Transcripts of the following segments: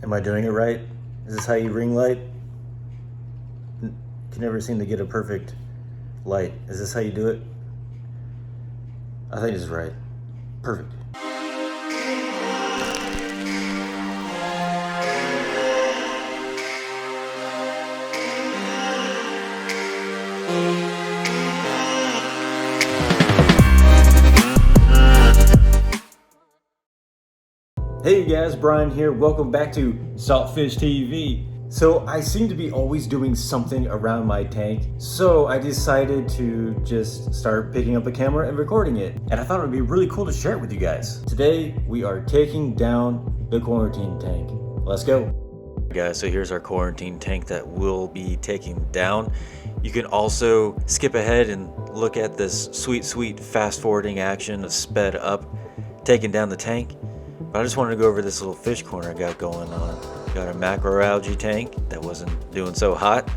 Am I doing it right? Is this how you ring light? Can never seem to get a perfect light. Is this how you do it? I think this is right. Perfect. Hey you guys, Brian here. Welcome back to SaltFishTV. So I seem to be always doing something around my tank, so I decided to just start picking up a camera and recording it. And I thought it would be really cool to share it with you guys. Today we are taking down the quarantine tank. Let's go. Guys, so here's our quarantine tank that we'll be taking down. You can also skip ahead and look at this sweet fast forwarding action of sped up taking down the tank. But I just wanted to go over this little fish corner I got going on. Got a macroalgae tank that wasn't doing so hot.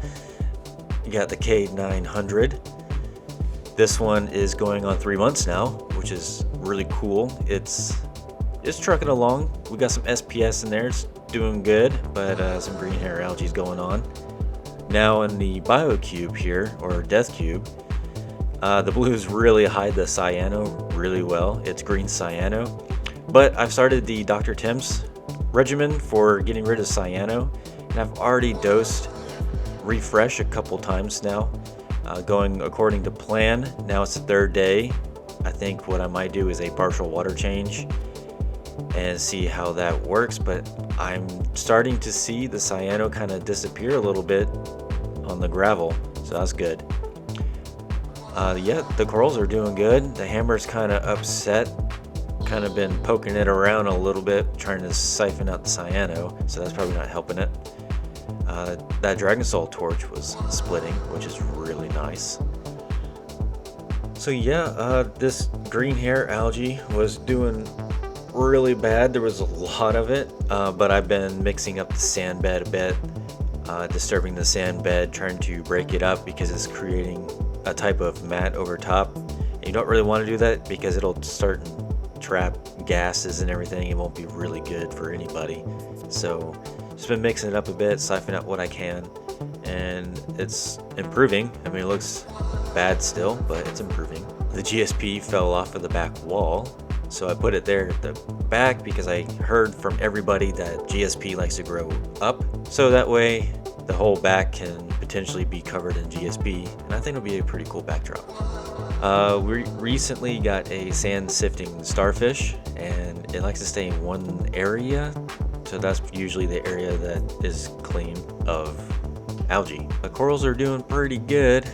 You got the K900. This one is going on 3 months now, which is really cool. It's trucking along. We got some SPS in there. It's doing good, but some green hair algae is going on. Now in the BioCube here, or Death Cube, the blues really hide the cyano really well. It's green cyano. But I've started the Dr. Tim's regimen for getting rid of cyano, and I've already dosed refresh a couple times now, going according to plan. Now it's the third day. I think what I might do is a partial water change and see how that works, but I'm starting to see the cyano kind of disappear a little bit on the gravel, so that's good. Yeah, the corals are doing good. The hammer's kind of upset. Kind of been poking it around a little bit, trying to siphon out the cyano, so that's probably not helping it. That Dragon Soul torch was splitting, which is really nice. So yeah, this green hair algae was doing really bad. There was a lot of it, but I've been mixing up the sand bed a bit, disturbing the sand bed, trying to break it up because it's creating a type of mat over top. And you don't really want to do that because it'll start trap gases and everything. It won't be really good for anybody. So just been mixing it up a bit, siphon out what I can, and it's improving. I mean, it looks bad still, but it's improving. The GSP fell off of the back wall, so I put it there at the back because I heard from everybody that GSP likes to grow up, so that way the whole back can potentially be covered in GSP, and I think it'll be a pretty cool backdrop. We recently got a sand sifting starfish, and it likes to stay in one area, so that's usually the area that is clean of algae. The corals are doing pretty good.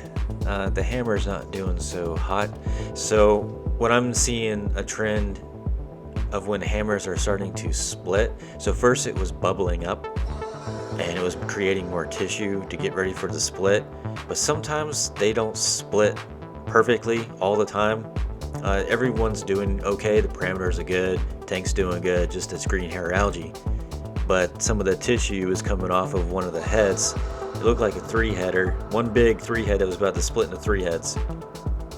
The hammer's not doing so hot. So what I'm seeing a trend of when hammers are starting to split. So first it was bubbling up and it was creating more tissue to get ready for the split, but sometimes they don't split perfectly all the time. Everyone's doing okay, the parameters are good, tank's doing good, just this green hair algae, but some of the tissue is coming off of one of the heads. It looked like a 3-header, one big 3-head that was about to split into 3 heads,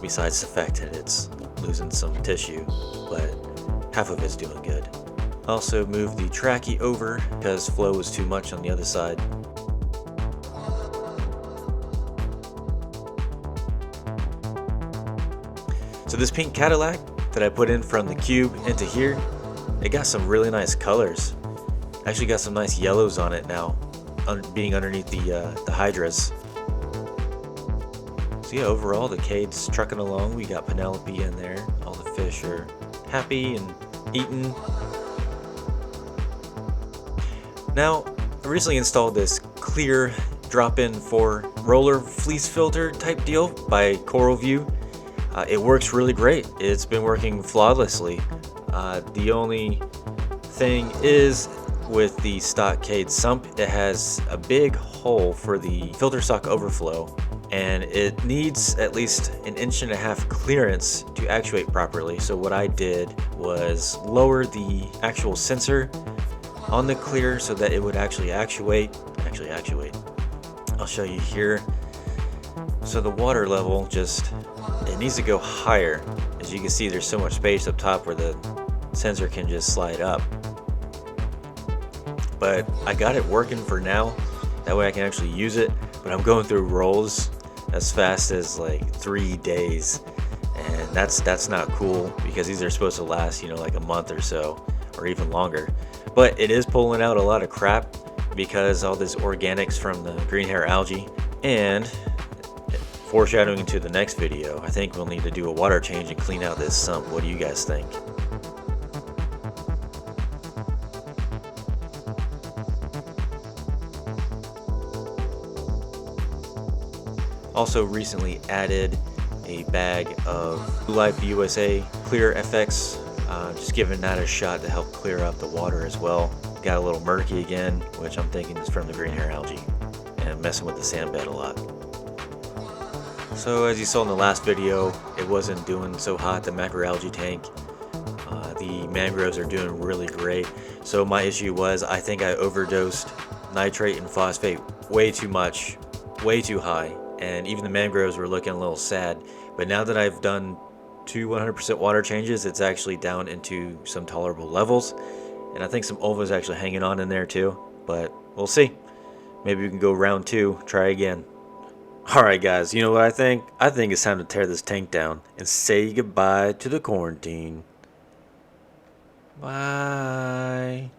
besides the fact that it's losing some tissue, but half of it's doing good. Also moved the trachea over because flow was too much on the other side. So this pink Cadillac that I put in from the cube into here, it got some really nice colors. Actually got some nice yellows on it now, being underneath the hydras. So yeah, overall the cade's trucking along. We got Penelope in there. All the fish are happy and eating. Now, I recently installed this clear drop-in for roller fleece filter type deal by CoralView. It works really great. It's been working flawlessly. The only thing is with the stockade sump, it has a big hole for the filter stock overflow, and it needs at least 1.5 inches clearance to actuate properly. So what I did was lower the actual sensor on the clear so that it would actually actuate. I'll show you here. So the water level it needs to go higher. As you can see, there's so much space up top where the sensor can just slide up. but I got it working for now. That way I can actually use it, but I'm going through rolls as fast as like 3 days, and that's not cool because these are supposed to last, you know, like a month or so, or even longer. But it is pulling out a lot of crap because all this organics from the green hair algae. And foreshadowing into the next video, I think we'll need to do a water change and clean out this sump. What do you guys think? Also recently added a bag of Blue Life USA Clear FX, just giving that a shot to help clear up the water as well. Got a little murky again, which I'm thinking is from the green hair algae and messing with the sand bed a lot. So as you saw in the last video, it wasn't doing so hot, the macroalgae tank. The mangroves are doing really great. So my issue was, I think I overdosed nitrate and phosphate way too much, way too high. And even the mangroves were looking a little sad. But now that I've done 2 100% water changes, it's actually down into some tolerable levels. And I think some ulva is actually hanging on in there too. But we'll see. Maybe we can go round 2, try again. Alright guys, you know what I think? I think it's time to tear this tank down and say goodbye to the quarantine. Bye.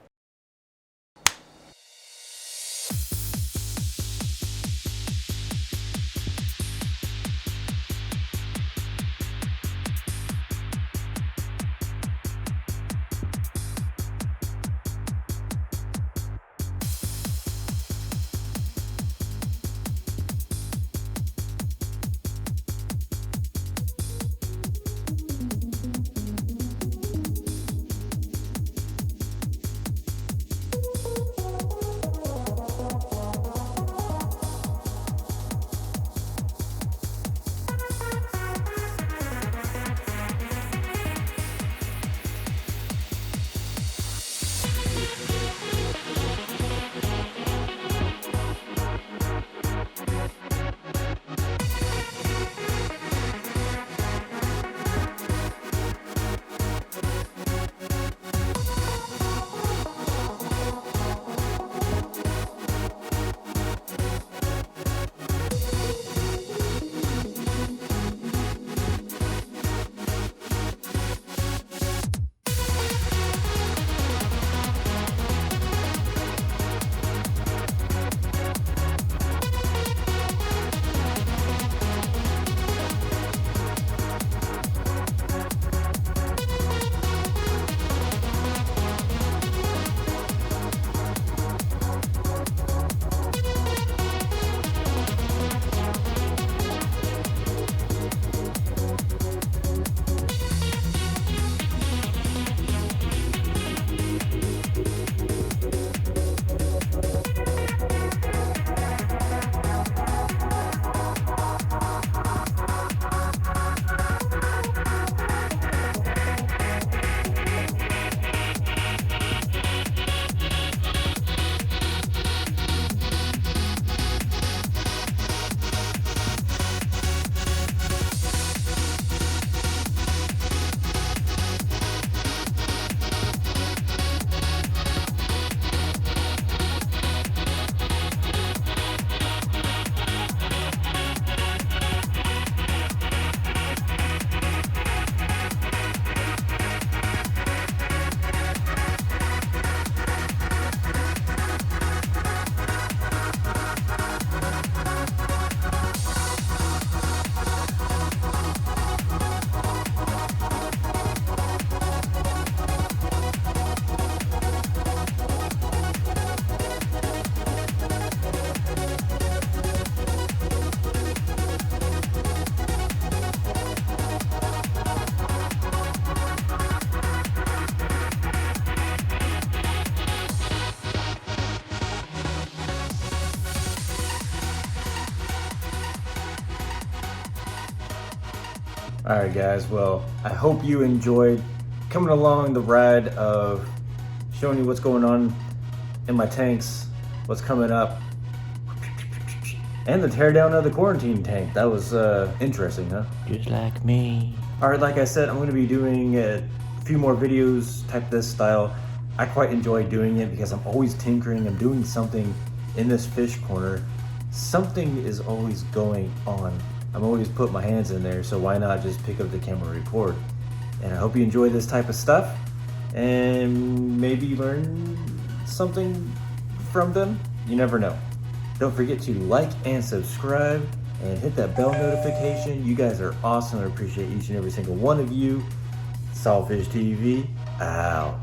Alright guys, well, I hope you enjoyed coming along the ride of showing you what's going on in my tanks, what's coming up, and the teardown of the quarantine tank. That was interesting, huh? Just like me. Alright, like I said, I'm going to be doing a few more videos type this style I quite enjoy doing it because I'm always tinkering. I'm doing something in this fish corner. Something is always going on. I'm always putting my hands in there, so why not just pick up the camera and record? And I hope you enjoy this type of stuff and maybe learn something from them. You never know. Don't forget to like and subscribe and hit that bell notification. You guys are awesome. I appreciate each and every single one of you. SaltFishTV out.